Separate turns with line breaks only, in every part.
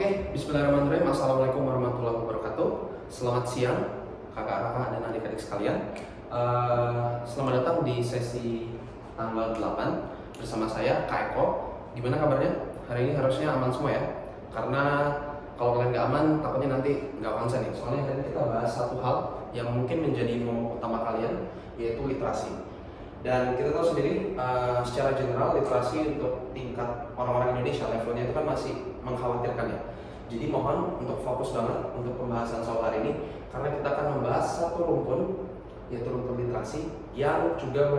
Oke, bismillahirrahmanirrahim. Assalamualaikum warahmatullahi wabarakatuh. Selamat siang kakak-kakak dan adik-adik sekalian. Selamat datang di sesi tanggal 8 bersama saya Kak Eko. Gimana kabarnya? Hari ini harusnya aman semua ya. Karena kalau kalian nggak aman, takutnya nanti nggak konsen nih. Soalnya hari ini kita bahas satu hal yang mungkin menjadi momok utama kalian, yaitu literasi. Dan kita tahu sendiri, secara general literasi untuk tingkat orang-orang Indonesia levelnya itu kan masih mengkhawatirkan ya. Jadi mohon untuk fokus banget untuk pembahasan soal hari ini, karena kita akan membahas satu rumpun, yaitu rumpun literasi yang juga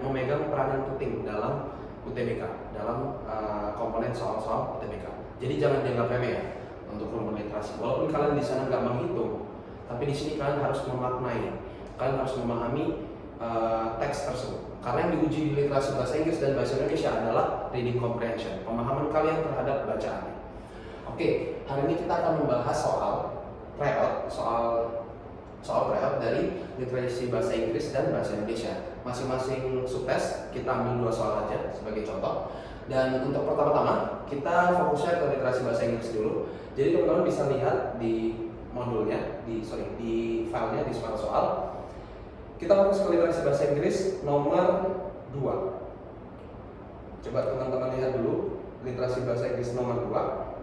memegang peranan penting dalam UTBK, dalam komponen soal-soal UTBK. Jadi jangan dianggap remeh ya untuk rumpun literasi. Walaupun kalian di sana nggak menghitung, tapi di sini kalian harus memaknai, kalian harus memahami teks tersebut. Karena yang diuji di literasi bahasa Inggris dan bahasa Indonesia adalah reading comprehension, pemahaman kalian terhadap bacaannya. Oke, hari ini kita akan membahas soal tryout, soal tryout dari literasi bahasa Inggris dan bahasa Indonesia. Masing-masing subtes kita ambil 2 soal aja sebagai contoh. Dan untuk pertama-tama kita fokusnya ke literasi bahasa Inggris dulu. Jadi teman-teman bisa lihat di modulnya, di filenya, di soal. Kita fokus ke literasi bahasa Inggris nomor 2. Coba teman-teman lihat dulu literasi bahasa Inggris nomor 2.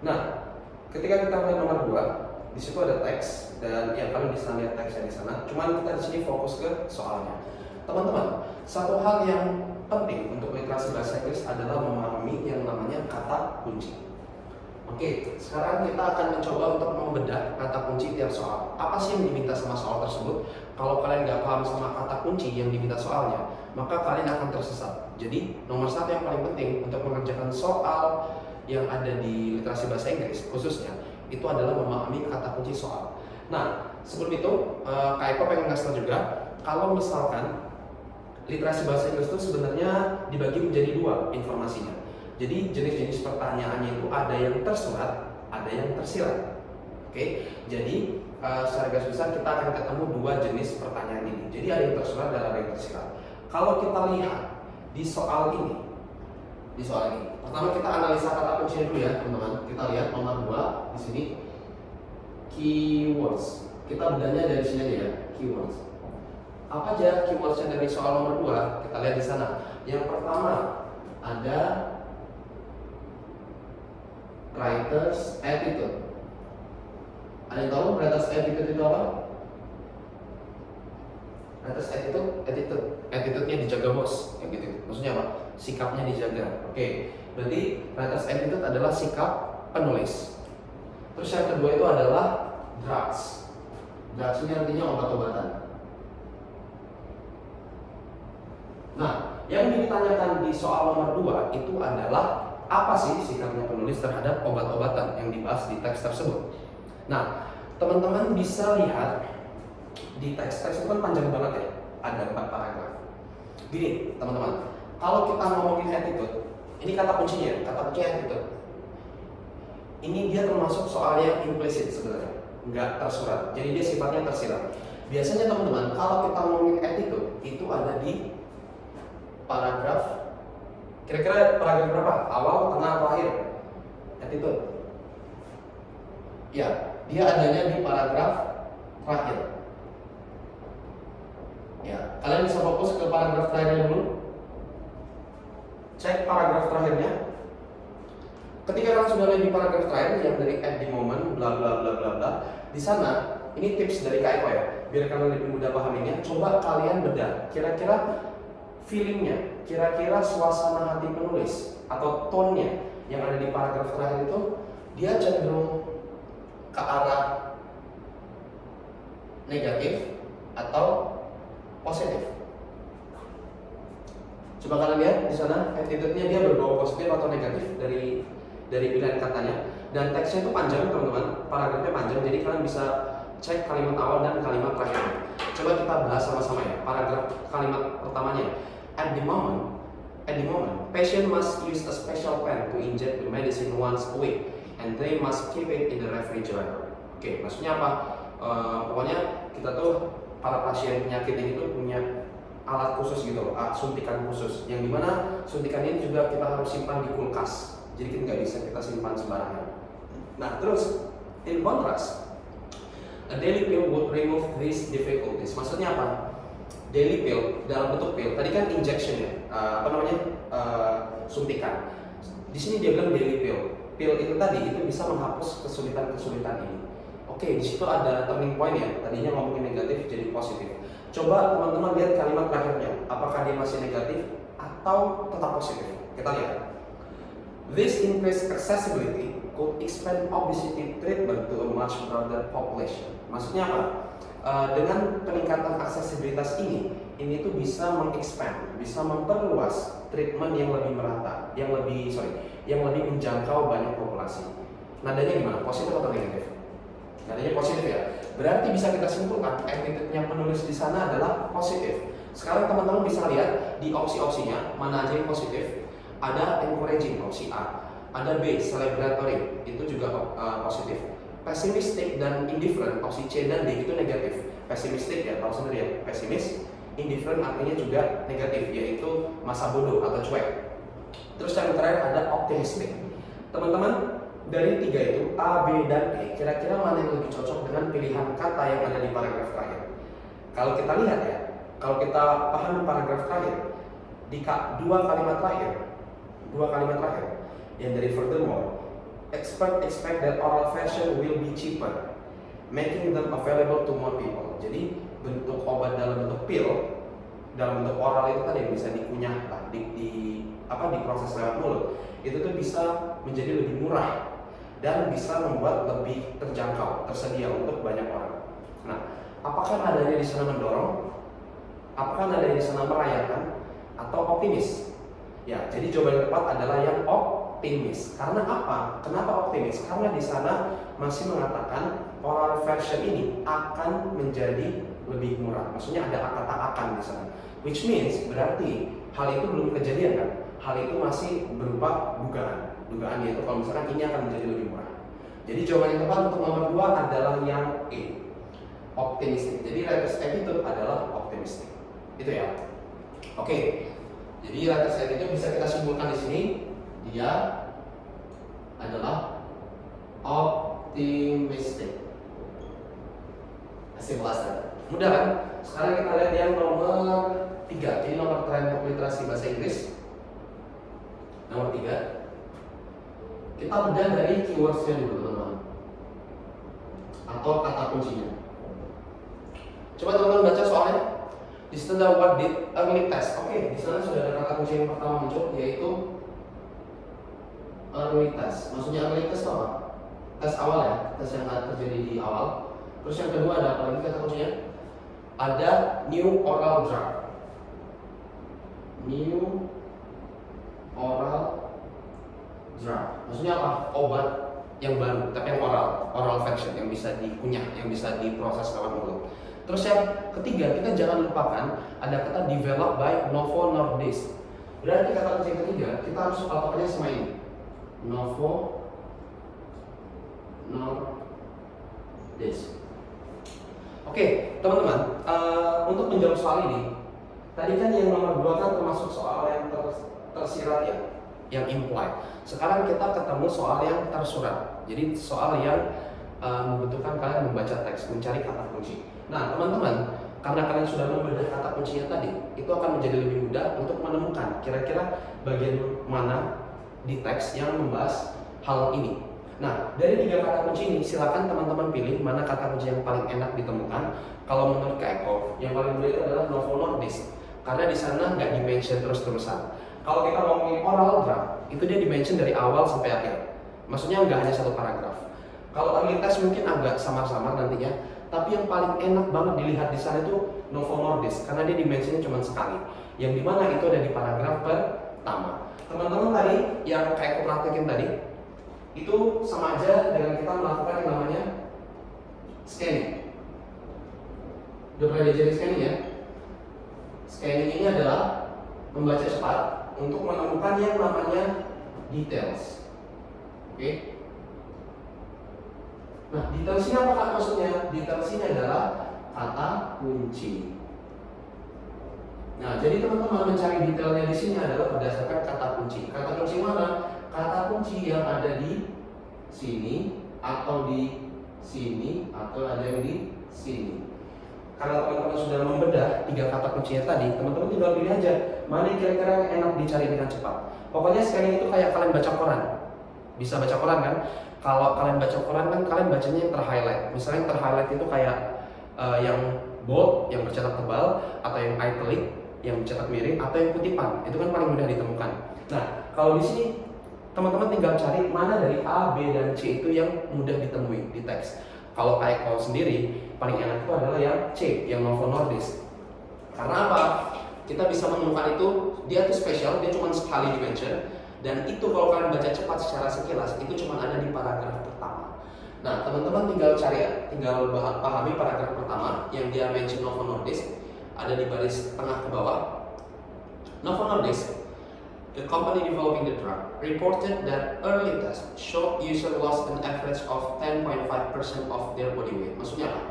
Nah, ketika kita melihat nomor 2, di situ ada teks dan ya kalian bisa lihat teksnya di sana. Cuman kita di sini fokus ke soalnya. Teman-teman, satu hal yang penting untuk literasi bahasa Inggris adalah memahami yang namanya kata kunci. Oke, sekarang kita akan mencoba untuk membedah kata kunci tiap soal. Apa sih yang diminta sama soal tersebut? Kalau kalian nggak paham sama kata kunci yang diminta soalnya, maka kalian akan tersesat. Jadi, nomor 1 yang paling penting untuk mengerjakan soal yang ada di literasi bahasa Inggris khususnya, itu adalah memahami kata kunci soal. Nah, sebelum itu, Kak Eko pengen ngasih tau juga, kalau misalkan literasi bahasa Inggris itu sebenarnya dibagi menjadi 2 informasinya. Jadi jenis-jenis pertanyaannya itu ada yang tersurat, ada yang tersirat. Oke, jadi secara garis besar kita akan ketemu 2 jenis pertanyaan ini. Jadi ada yang tersurat dan ada yang tersirat. Kalau kita lihat di soal ini, pertama kita analisa kata kuncinya dulu ya teman-teman. Kita lihat nomor 2 di sini keywords. Kita bedanya dari sini aja ya, keywords. Apa aja keywordsnya dari soal nomor 2? Kita lihat di sana. Yang pertama ada writer's attitude. Ada yang tahu writer's attitude itu apa? Writer's attitude-nya dijaga bos, kayak gitu. Maksudnya apa? Sikapnya dijaga. Oke, berarti writer's attitude adalah sikap penulis. Terus yang kedua itu adalah drugs. Drugs ini artinya obat-obatan. Nah, yang ditanyakan di soal nomor 2 itu adalah apa sih sikapnya penulis terhadap obat-obatan yang dibahas di teks tersebut. Nah, teman-teman bisa lihat di teks itu kan panjang banget ya, ada 4 paragraf. Gini teman-teman, kalau kita ngomongin attitude, ini kata kuncinya attitude. Ini dia termasuk soal yang implisit sebenarnya, nggak tersurat, jadi dia sifatnya tersirat. Biasanya teman-teman, kalau kita ngomongin attitude, itu ada di paragraf. Kira-kira paragraf berapa? Awal, tengah, atau akhir? Attitude. Ya, dia adanya di paragraf terakhir. Ya, kalian bisa fokus ke paragraf terakhirnya dulu. Cek paragraf terakhirnya. Ketika kalian sudah lihat di paragraf terakhir yang dari at the moment, bla bla bla bla bla, di sana ini tips dari Kak Eko ya, biar kalian lebih mudah pahaminya. Coba kalian bedah. Kira-kira feelingnya, kira-kira suasana hati penulis atau tone-nya yang ada di paragraf terakhir itu, dia cenderung ke arah negatif atau positif. Coba kalian lihat di sana, attitude-nya dia berbau positif atau negatif dari pilihan katanya. Dan teksnya itu panjang teman-teman, paragrafnya panjang, jadi kalian bisa cek kalimat awal dan kalimat terakhir. Coba kita bahas sama-sama ya, paragraf kalimat pertamanya. At the moment, patient must use a special pen to inject the medicine once a week, and they must keep it in the refrigerator. Oke, maksudnya apa? Pokoknya kita tuh para pasien penyakit ini tuh punya alat khusus gitu, suntikan khusus, yang dimana suntikan ini juga kita harus simpan di kulkas. jadi nggak bisa kita simpan sembarangan. Nah terus, in contrast, a daily pill would remove these difficulties. Maksudnya apa? Daily pill dalam bentuk pill. Tadi kan injection ya, suntikan. Di sini dia bilang daily pill. Pill itu tadi itu bisa menghapus kesulitan-kesulitan ini. Oke, di situ ada turning point ya. Tadinya ngomongin negatif jadi positif. Coba teman-teman lihat kalimat terakhirnya. Apakah dia masih negatif atau tetap positif? Kita lihat. This increased accessibility could expand obesity treatment to a much broader population. Maksudnya apa? Dengan peningkatan aksesibilitas ini tuh bisa mengexpand, bisa memperluas treatment yang lebih merata, yang lebih menjangkau banyak populasi. Nadanya gimana? Positif atau negatif? Nadanya positif ya. Berarti bisa kita simpulkan attitude-nya penulis di sana adalah positif. Sekarang teman-teman bisa lihat di opsi-opsinya mana aja yang positif. Ada encouraging, opsi A. Ada B, celebratory, itu juga positif. Pessimistic dan indifferent, opsi C dan D itu negatif. Pessimistic ya, tahu sendiri ya, pesimis. Indifferent artinya juga negatif, yaitu masa bodoh atau cuek. Terus yang terakhir ada optimistic. Teman-teman, dari tiga itu A, B, dan E, kira-kira mana yang lebih cocok dengan pilihan kata yang ada di paragraf terakhir? Kalau kita lihat ya, kalau kita pahami paragraf terakhir, di dua kalimat terakhir yang dari furthermore, expect that oral version will be cheaper, making them available to more people. Jadi bentuk obat dalam bentuk pil, dalam bentuk oral itu tadi yang bisa dikunyah lah, diproses lewat mulut, itu tuh bisa menjadi lebih murah dan bisa membuat lebih terjangkau, tersedia untuk banyak orang. Nah, apakah nadanya di sana mendorong? Apakah nadanya di sana merayakan atau optimis? Ya, jadi jawaban yang tepat adalah yang optimis. Karena apa? Kenapa optimis? Karena di sana masih mengatakan oral version ini akan menjadi lebih murah. Maksudnya ada kata akan di sana. Which means berarti hal itu belum kejadian kan? Hal itu masih berupa dugaan. Dugaan yaitu kalau misalkan ini akan menjadi lebih murah. Jadi jawaban yang tepat untuk nomor 2 adalah yang E, optimistic. Jadi writer's attitude adalah optimistic. Itu ya. Oke. Jadi writer's attitude bisa kita simpulkan di sini, dia adalah optimistic. Simple as that. Mudah kan? Sekarang kita lihat yang nomor 3. Jadi nomor terakhir untuk literasi bahasa Inggris. Nomor 3. Kita bedah dari keywordsnya dulu teman-teman, atau kata kuncinya. Coba teman-teman baca soalnya. Di situ ada what did early test. Oke, di sana sudah ada kata kunci yang pertama muncul, yaitu early test. Maksudnya early test apa? Tes awal ya, tes yang terjadi di awal. Terus yang kedua ada apa lagi kata kuncinya? Ada new oral drug. New oral drug. Maksudnya apa? Obat yang baru, tapi yang oral version, yang bisa dikunyah, yang bisa diproses lewat mulut. Terus yang ketiga, kita jangan lupakan ada kata developed by Novo Nordisk. Berarti kata kunci yang ketiga, kita harus patokannya sama ini. Novo Nordisk. Oke, teman-teman, untuk menjawab soal ini, tadi kan yang nomor 2 kan termasuk soal yang tersirat ya, yang implied. Sekarang kita ketemu soal yang tersurat. Jadi soal yang membutuhkan kalian membaca teks, mencari kata kunci. Nah, teman-teman, karena kalian sudah membedah kata kuncinya tadi, itu akan menjadi lebih mudah untuk menemukan kira-kira bagian mana di teks yang membahas hal ini. Nah, dari 3 kata kunci ini, silakan teman-teman pilih mana kata kunci yang paling enak ditemukan. Kalau menurut Kak Eko, yang paling mudah itu adalah Novo Nordisk, karena di sana nggak dimention terus-terusan. Kalau kita ngomongin oral drug, itu dia dimention dari awal sampai akhir. Maksudnya nggak hanya satu paragraf. Kalau early test mungkin agak samar-samar nantinya, tapi yang paling enak banget dilihat di sana itu Novo Nordisk, karena dia dimensinya cuma sekali. Yang dimana itu ada di paragraf pertama. Teman-teman tadi yang kayak aku praktekin tadi, itu sama aja dengan kita melakukan yang namanya scanning. Udah pernah diajarin scanning ya? Scanning ini adalah membaca cepat untuk menemukan yang namanya details. Oke? Nah, details ini apa kan maksudnya? Details ini adalah kata kunci. Nah, jadi teman-teman mencari detailnya di sini adalah berdasarkan kata kunci. Kata kunci mana? kata kunci yang ada di sini atau di sini atau ada yang di sini. Karena teman-teman sudah membedah 3 kata kuncinya tadi, teman-teman tinggal pilih aja mana yang kira-kira yang enak dicari dengan cepat. Pokoknya scanning itu kayak kalian baca koran. Bisa baca koran kan? Kalau kalian baca koran kan kalian bacanya yang terhighlight. Misalnya yang terhighlight itu kayak yang bold, yang bercetak tebal, atau yang italic, yang bercetak miring, atau yang kutipan. Itu kan paling mudah ditemukan. Nah, kalau di sini teman-teman tinggal cari mana dari A, B, dan C itu yang mudah ditemui di teks. Kalau kayak kalau sendiri, paling enak itu adalah yang C, yang Novo Nordisk. Karena apa? Kita bisa menemukan itu, dia tuh spesial, dia cuma sekali di-mention. Dan itu kalau kalian baca cepat secara sekilas, itu cuma ada di paragraf pertama. Nah, teman-teman tinggal cari ya, tinggal pahami paragraf pertama yang dia mention Novo Nordisk, ada di baris tengah ke bawah. Novo Nordisk, the company developing the drug, reported that early tests showed user lost an average of 10.5% of their body weight. Maksudnya apa?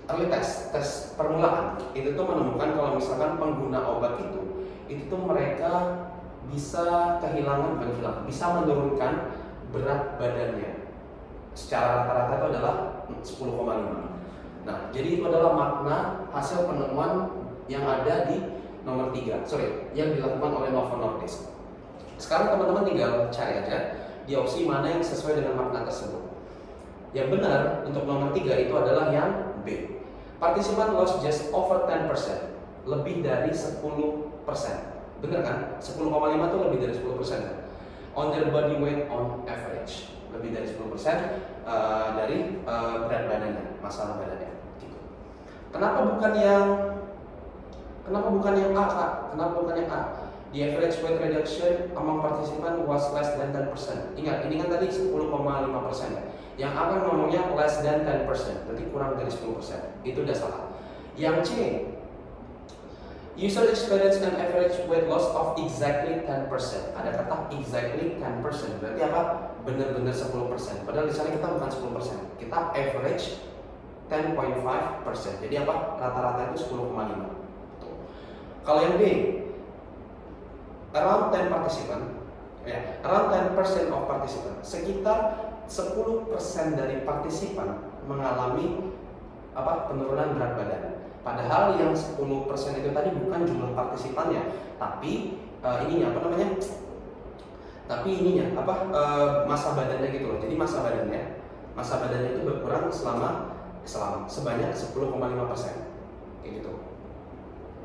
Early test, tes permulaan, itu tuh menemukan kalau misalkan pengguna obat itu tuh mereka bisa bisa menurunkan berat badannya. Secara rata-rata itu adalah 10,5. Nah, jadi itu adalah makna hasil penemuan yang ada di nomor 3, yang dilakukan oleh Novo Nordisk. Sekarang teman-teman tinggal cari aja di opsi mana yang sesuai dengan makna tersebut. Yang benar untuk nomor 3 itu adalah yang B. Participant lost just over 10%, lebih dari 10%. Benar kan? 10,5 itu lebih dari 10%. On their body weight on average, lebih dari 10% dari berat badannya, masalah badannya. Gitu. Kenapa bukan yang A, Kak? Kenapa bukan yang A? The average weight reduction among participants was less than 10%. Ingat, ini kan tadi 10,5% ya. Yang A kan ngomongnya less than 10%, berarti kurang dari 10%. Itu udah salah. Yang C, user experience an average weight loss of exactly 10%. Ada kata exactly 10%, berarti apa? Benar-benar 10%. Padahal di sana kita bukan 10%, kita average 10.5%. Jadi apa? Rata-rata itu 10,5. Kalau yang B, around 10% of participant, sekitar 10% dari partisipan mengalami penurunan berat badan. Padahal yang 10% itu tadi bukan jumlah partisipannya, tapi massa badannya gitu loh. Jadi massa badannya itu berkurang sebanyak 10,5%. Kayak gitu.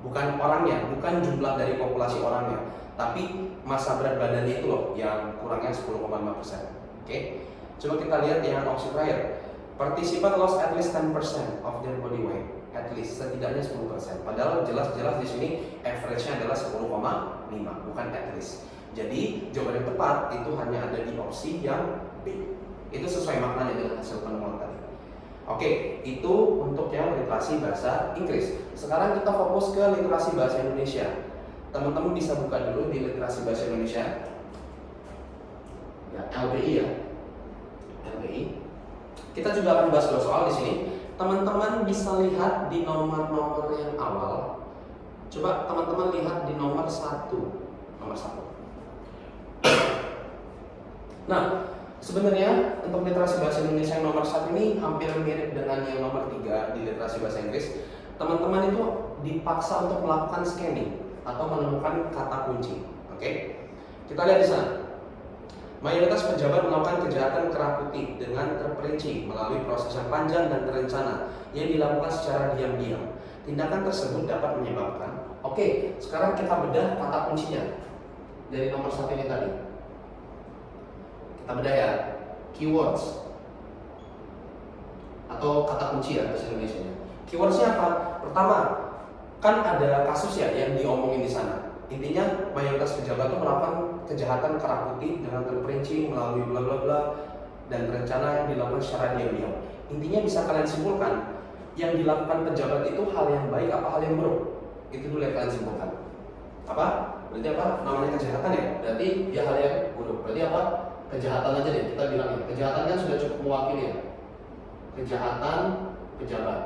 Bukan orangnya, bukan jumlah dari populasi orangnya, tapi massa berat badannya itu loh yang kurangnya 10,5%. Oke. Coba kita lihat yang opsi terakhir. Participant lost at least 10% of their body weight. At least, setidaknya 10%. Padahal jelas-jelas di sini average-nya adalah 10,5, bukan at least. Jadi jawaban yang tepat itu hanya ada di opsi yang B. Itu sesuai maknanya dengan hasil penemuan tadi. Oke, itu untuk yang literasi bahasa Inggris. Sekarang kita fokus ke literasi bahasa Indonesia. Teman-teman bisa buka dulu di literasi bahasa Indonesia. Ya, LBI ya. LBI. Kita juga akan bahas 2 soal di sini. Teman-teman bisa lihat di nomor-nomor yang awal. Coba teman-teman lihat di nomor 1. Nah, sebenarnya untuk literasi bahasa Indonesia yang nomor 1 ini hampir mirip dengan yang nomor 3 di literasi bahasa Inggris. Teman-teman itu dipaksa untuk melakukan scanning atau menemukan kata kunci. Oke? Kita lihat di sana. Mayoritas pejabat melakukan kejahatan kerah putih dengan terperinci melalui proses yang panjang dan terencana yang dilakukan secara diam-diam. Tindakan tersebut dapat menyebabkan. Oke, sekarang kita bedah kata kuncinya dari nomor 1 ini tadi. Kita bedah ya, keywords atau kata kunci ya bahasa Indonesia. Keywordsnya apa? Pertama, kan ada kasus ya yang diomongin di sana. Intinya mayoritas pejabat itu melakukan kejahatan kerah putih dengan terperinci melalui bla bla bla dan rencana yang dilakukan secara diam-diam. Intinya bisa kalian simpulkan, yang dilakukan pejabat itu hal yang baik apa hal yang buruk? Itu dulu yang kalian simpulkan. Apa? Berarti apa? Namanya kejahatan ya? Berarti dia hal yang buruk. Berarti apa? Kejahatan aja deh kita bilang ya. Kejahatan kan sudah cukup mewakili ya. Kejahatan pejabat.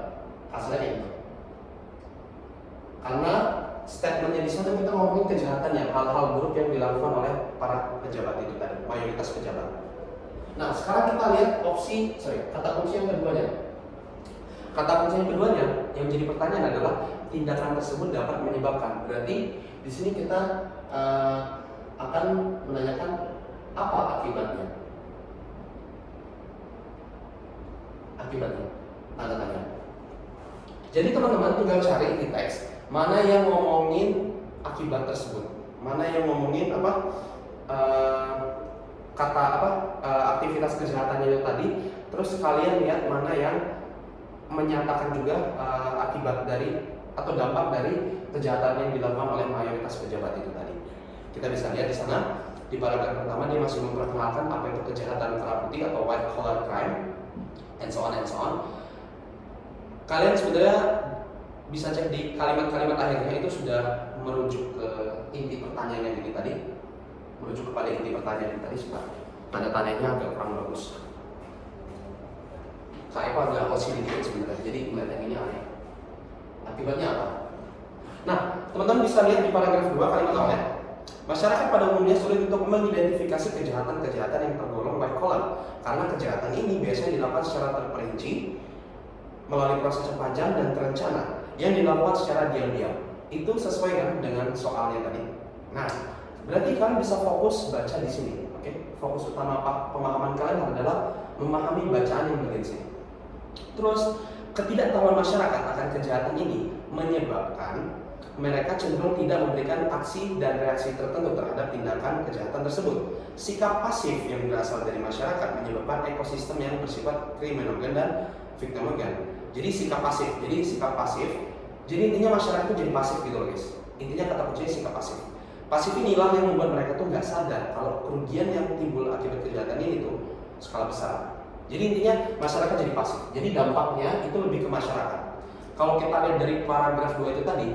Hasilnya kayak gitu. Karena statementnya di sana kita ngomongin kejahatan ya, hal-hal buruk yang dilakukan oleh para pejabat itu tadi, mayoritas pejabat. Nah, sekarang kita lihat kata kunci yang keduanya. Kata kunci yang keduanya yang menjadi pertanyaan adalah tindakan tersebut dapat menyebabkan. Berarti di sini kita akan menanyakan apa akibatnya. Akibatnya, tanda tanya. Jadi teman-teman tinggal cari di teks mana yang ngomongin akibat tersebut, mana yang ngomongin aktivitas kejahatannya itu tadi. Terus kalian lihat mana yang menyatakan juga akibat dari atau dampak dari kejahatan yang dilakukan oleh mayoritas pejabat itu tadi. Kita bisa lihat di sana di paragraf pertama dia masih memperkenalkan apa itu kejahatan kerah putih atau white collar crime, and so on and so on. Kalian sebenarnya bisa cek di kalimat-kalimat akhirnya itu sudah merujuk ke inti pertanyaan yang ini tadi, merujuk kepada inti pertanyaan yang tadi. Tanda tanyanya agak kurang bagus. Saya kok agak oscil dikit sebenarnya, jadi melihat yang ini aneh. Akibatnya apa? Nah, teman-teman bisa lihat di paragraf 2 kalimat awalnya. Masyarakat pada umumnya sulit untuk mengidentifikasi kejahatan-kejahatan yang tergolong white collar karena kejahatan ini biasanya dilakukan secara terperinci melalui proses yang panjang dan terencana yang dilakukan secara diam-diam. Itu sesuai kan dengan soalnya tadi. Nah, berarti kalian bisa fokus baca di sini. Oke? Fokus utama pemahaman kalian adalah memahami bacaan yang bagian sini. Terus, ketidaktahuan masyarakat akan kejahatan ini menyebabkan mereka cenderung tidak memberikan aksi dan reaksi tertentu terhadap tindakan kejahatan tersebut. Sikap pasif yang berasal dari masyarakat menyebabkan ekosistem yang bersifat kriminogen dan victimogen. Jadi sikap pasif. Jadi intinya masyarakat itu jadi pasif gitu loh guys. Intinya kata kuncinya sikap pasif. Pasif inilah yang membuat mereka tuh nggak sadar kalau kerugian yang timbul akibat kejahatan ini tuh skala besar. Jadi intinya masyarakat jadi pasif. Jadi dampaknya itu lebih ke masyarakat. Kalau kita lihat dari paragraf 2 itu tadi,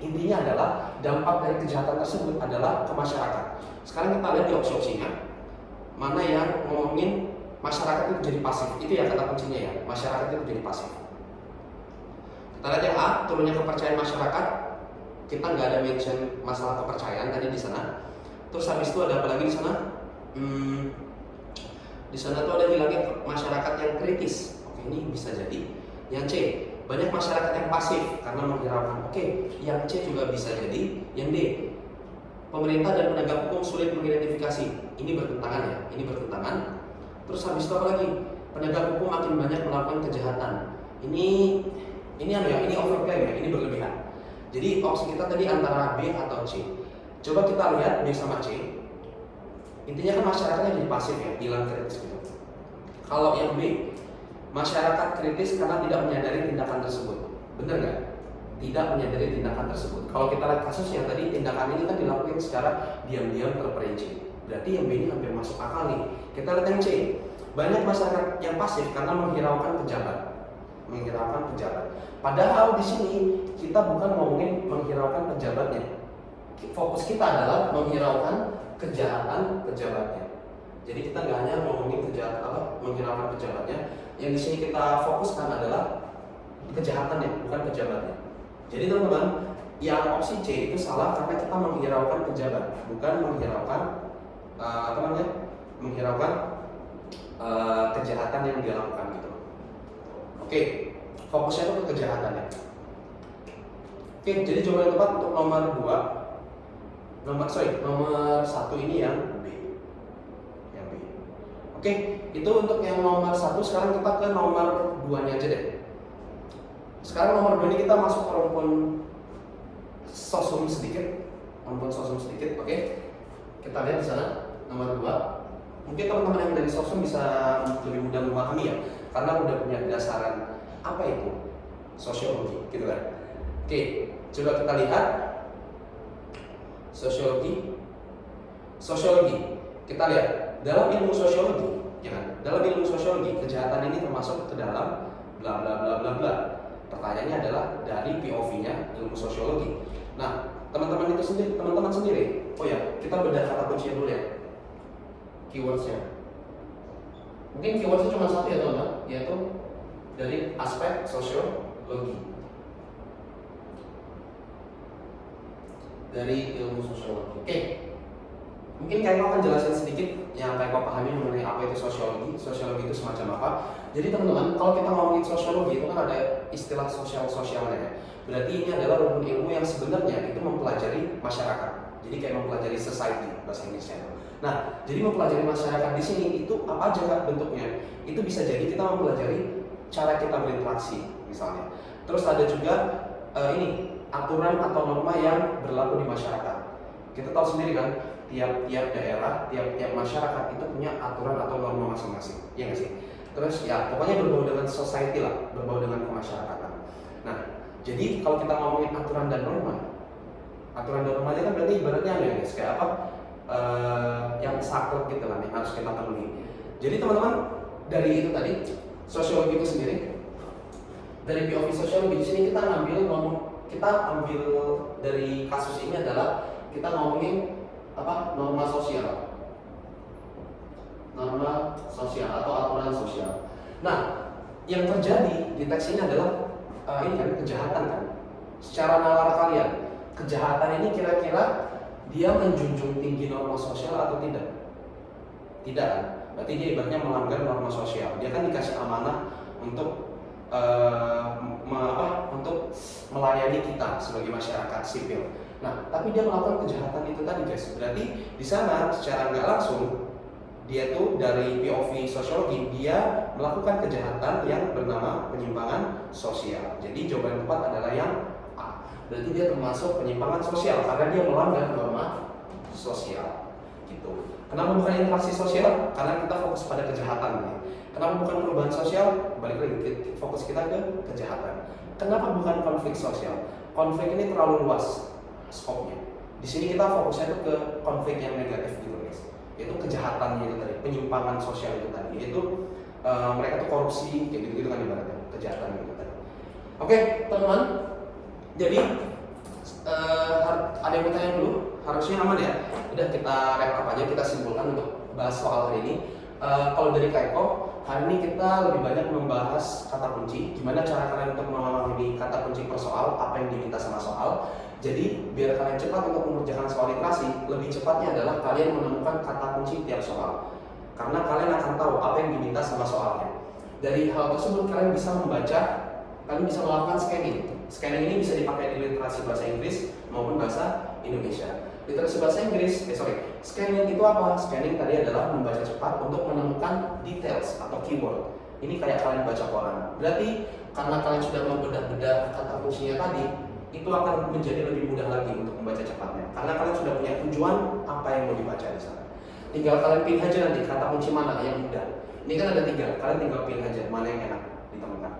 intinya adalah dampak dari kejahatan tersebut adalah ke masyarakat. Sekarang kita lihat di opsi-opsinya, mana yang ngomongin masyarakat itu jadi pasif. Itu ya kata kuncinya ya, masyarakat itu jadi pasif. Kita lihat yang A, turunnya kepercayaan masyarakat. Kita nggak ada mention masalah kepercayaan tadi di sana. Terus habis itu ada apa lagi di sana? Di sana tuh ada bilangnya masyarakat yang kritis. Oke, ini bisa jadi. Yang C, banyak masyarakat yang pasif karena menghiraukan. Oke, yang C juga bisa jadi. Yang D, pemerintah dan penegak hukum sulit mengidentifikasi. Ini bertentangan ya, ini bertentangan. Terus habis itu apa lagi? Penegak hukum makin banyak melakukan kejahatan. Ini overclaim ya, ini berlebihan. Jadi opsi kita tadi antara B atau C. Coba kita lihat B sama C. Intinya kan masyarakatnya jadi pasif ya, hilang kritis gitu. Kalau yang B, masyarakat kritis karena tidak menyadari tindakan tersebut. Benar nggak? Tidak menyadari tindakan tersebut. Kalau kita lihat kasus yang tadi, tindakan ini kan dilakukan secara diam-diam terperinci. Berarti yang B ini hampir masuk akal nih. Kita lihat yang C. Banyak masyarakat yang pasif karena menghiraukan pejabat. Padahal di sini kita bukan ngomongin menghiraukan pejabatnya. Fokus kita adalah menghiraukan kejahatan pejabatnya. Jadi kita nggak hanya ngomongin menghiraukan pejabatnya. Yang di sini kita fokuskan adalah kejahatannya, bukan pejabatnya. Jadi teman-teman, yang opsi C itu salah karena kita menghiraukan pejabat, bukan menghiraukan kejahatan yang dia lakukan gitu. Oke, fokusnya itu ke kejahatannya. Oke, jadi jawaban yang tepat untuk nomor 1 ini yang B. Oke, itu untuk yang nomor 1. Sekarang kita ke nomor 2-nya aja deh. Sekarang nomor 2 ini kita masuk ke rumpun sosum sedikit. Oke. Kita lihat di sana nomor 2. Mungkin teman-teman yang dari sosum bisa lebih mudah memahami ya, karena udah punya dasaran apa itu sosiologi, gitu kan. Oke, coba kita lihat sosiologi. Kita lihat dalam ilmu sosiologi, ya kan? Dalam ilmu sosiologi, kejahatan ini termasuk ke dalam bla bla bla bla bla. Pertanyaannya adalah dari POV-nya ilmu sosiologi. Nah, teman-teman sendiri. Oh ya, kita bedah kata kuncinya dulu ya. Keywords-nya. Mungkin keywords-nya cuma satu ya teman-teman, yaitu dari aspek sosiologi. dari ilmu sosiologi. Oke, mungkin Kak Eko akan jelasin sedikit yang Kak Eko pahami mengenai apa itu sosiologi. Sosiologi itu semacam apa? Jadi teman-teman, kalau kita ngomongin sosiologi itu kan ada istilah sosialnya ya. Berarti ini adalah rumpun ilmu yang sebenarnya itu mempelajari masyarakat. Jadi kayak mempelajari society bahasa Inggrisnya. Nah, jadi mempelajari masyarakat di sini itu apa aja Kak bentuknya? Itu bisa jadi kita mempelajari cara kita berinteraksi misalnya. Terus ada juga ini aturan atau norma yang berlaku di masyarakat. Kita tahu sendiri kan, tiap-tiap daerah, tiap-tiap masyarakat itu punya aturan atau norma masing-masing. Iya nggak sih? Terus ya pokoknya berbau dengan society lah, berbau dengan kemasyarakatan. Nah, jadi kalau kita ngomongin aturan dan norma aja kan berarti ibaratnya ada ya guys, kayak apa? Yang saklek gitu kan, yang harus kita penuhi. Jadi teman-teman, dari itu tadi sosiologi itu sendiri, dari POV sosiologi di sini kita ambil dari kasus ini adalah kita ngomongin apa? Norma sosial atau aturan sosial. Nah, yang terjadi di teks ini adalah ini kan kejahatan kan. Secara nalar kalian, kejahatan ini kira-kira dia menjunjung tinggi norma sosial atau tidak? Tidak kan? Berarti dia ibaratnya melanggar norma sosial. Dia kan dikasih amanah untuk untuk melayani kita sebagai masyarakat sipil. Nah, tapi dia melakukan kejahatan itu tadi guys. Berarti di sana secara nggak langsung dia tuh dari POV sosiologi dia melakukan kejahatan yang bernama penyimpangan sosial. Jadi jawaban yang tepat adalah yang A. Berarti dia termasuk penyimpangan sosial karena dia melanggar norma sosial. Gitu. Kenapa bukan interaksi sosial? Karena kita fokus pada kejahatan nih. Kenapa bukan perubahan sosial? Balik lagi fokus kita ke kejahatan. Kenapa bukan konflik sosial? Konflik ini terlalu luas skopnya. Di sini kita fokusnya itu ke konflik yang negatif gitu guys. Yaitu kejahatannya itu tadi, penyimpangan sosial itu tadi. Yaitu mereka tuh korupsi kayak gitu-gitu kan ibaratnya, kejahatan gitu tadi. Oke, teman-teman. Jadi ada yang mau tanya dulu? Harusnya aman ya. Udah kita wrap up aja, kita simpulkan untuk bahas soal hari ini. Kalau dari Kak Eko, hari ini kita lebih banyak membahas kata kunci. Gimana cara kalian untuk memahami kata kunci per soal, apa yang diminta sama soal. Jadi biar kalian cepat untuk mengerjakan soal literasi, lebih cepatnya adalah kalian menemukan kata kunci tiap soal. Karena kalian akan tahu apa yang diminta sama soalnya. Dari hal tersebut kalian bisa membaca, kalian bisa melakukan scanning. Scanning ini bisa dipakai di literasi bahasa Inggris maupun bahasa Indonesia. Literasi bahasa Inggris, scanning itu apa? Scanning tadi adalah membaca cepat untuk menemukan details atau keyword. Ini kayak kalian baca koran. Berarti karena kalian sudah membedah-bedah kata kuncinya tadi, itu akan menjadi lebih mudah lagi untuk membaca cepatnya. Karena kalian sudah punya tujuan apa yang mau dibaca di sana. Tinggal kalian pilih aja nanti kata kunci mana yang mudah. Ini kan ada 3, kalian tinggal pilih aja mana yang enak ditemukan.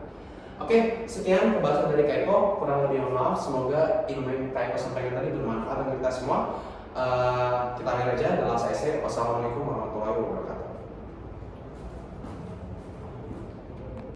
Oke, sekian pembahasan dari Kak Eko. Kurang lebih mohon maaf. Semoga ilmu yang Kak Eko sampaikan tadi bermanfaat untuk kita semua. Kita akhir aja dalam saya. Wassalamualaikum warahmatullahi wabarakatuh.